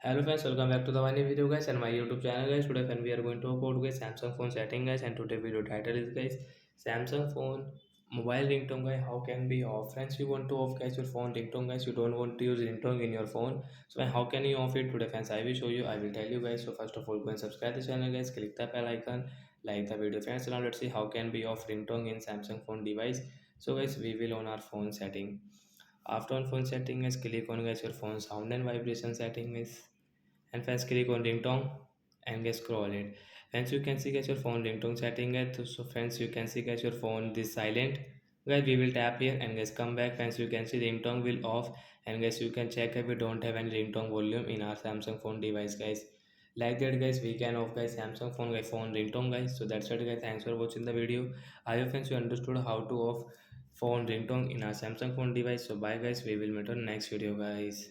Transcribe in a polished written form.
Hello friends, welcome back to the one new video guys and my YouTube channel guys. Today friend we are going to talk about guys Samsung phone setting guys, and today video title is guys Samsung phone mobile ringtone guys, how can be off. Friends, you want to off guys your phone ringtone guys, you don't want to use ringtone in your phone, so how can you off it today friends? I will show you, I will tell you guys. So first of all, go and subscribe the channel guys, click the bell icon, like the video friends. Now let's see how can be off ringtone in Samsung phone device. So guys, we will on our phone setting. After on phone setting is click on guys your phone sound and vibration setting is, and first click on ringtone and get scroll it. Friends, you can see guys your phone ringtone setting it. So friends, you can see guys your phone this silent. Guys, we will tap here and guys come back. Friends, you can see ringtone will off, and guys you can check if we don't have any ringtone volume in our Samsung phone device guys. Like that guys, we can off guys Samsung phone guys phone ringtone guys. So that's it guys, thanks for watching the video. I hope friends you understood how to off phone ringtone in our Samsung phone device. So bye guys, we will meet on next video guys.